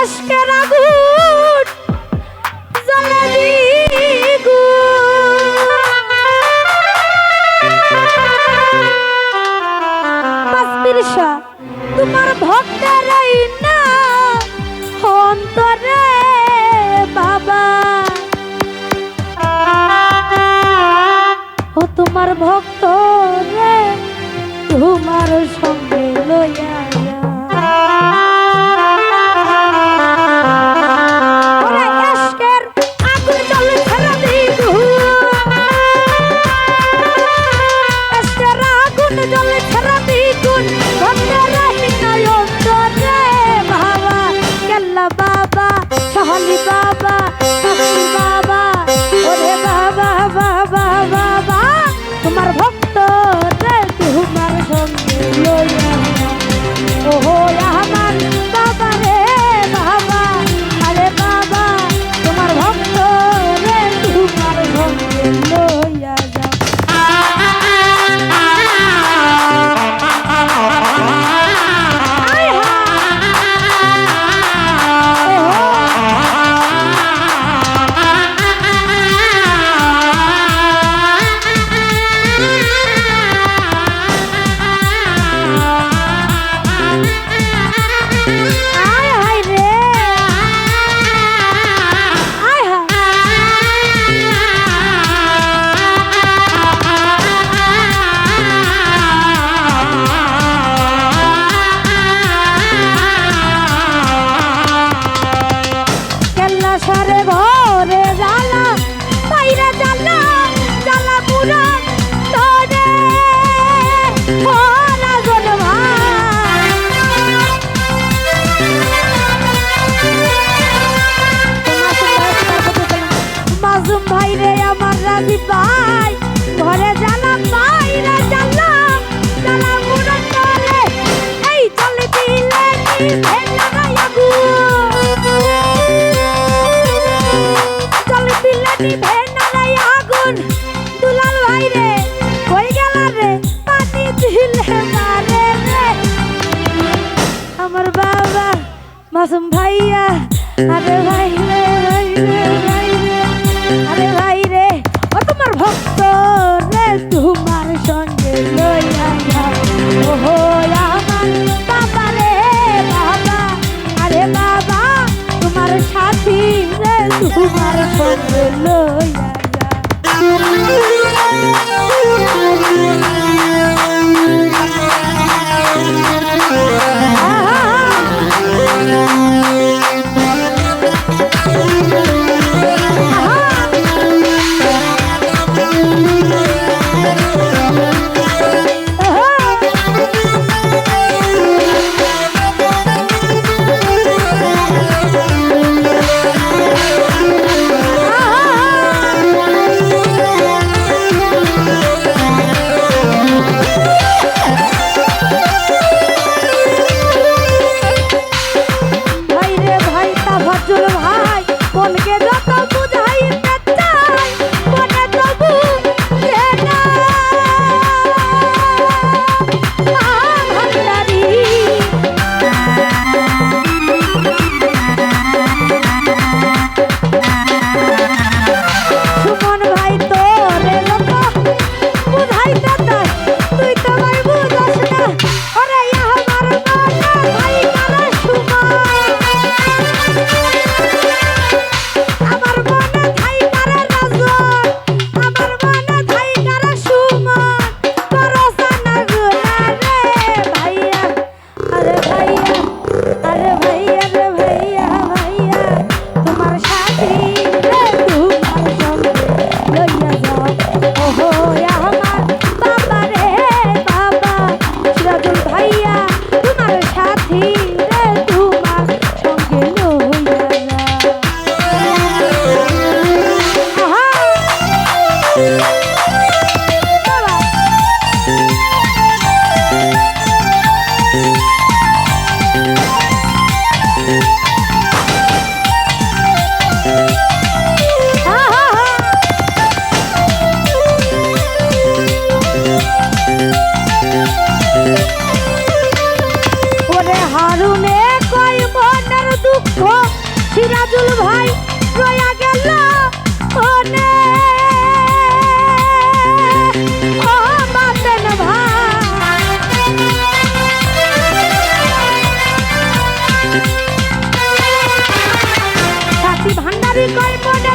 আজকের আগুন জ্বলে দিগু পাঁচবিরসা তোমার ভক্তের না অন্তরে বাবা ও তোমার ভক্ত রে তোমার সঙ্গে লইয়া তোমার ভক্ত রে তোমার সঙ্গে লইয়া ওহো আমার বাবা রে বাবা আরে বাবা তোমার ভক্ত রে তোমার সঙ্গে লইয়া ভাই ঘরে জ্বালা বাইরে জ্বালা জ্বালা মুড়া চলে এই চলে দিলে চলে দিলে নিভে নাই আগুন দুলাল ভাই রে কই গেল রে পানি দিলে মারে রে আমার বাবা মাসুম ভাইয়া আরে ভাই রে ভাই রে ভাই রে আরে ভাই রে ও তোমার ভক্ত রে তোমার সঙ্গে লইয়া ওহো আমার বাবা রে বাবা আরে বাবা তোমার সাথী রে তোমার সঙ্গে লইয়া বাড়ি কই মনে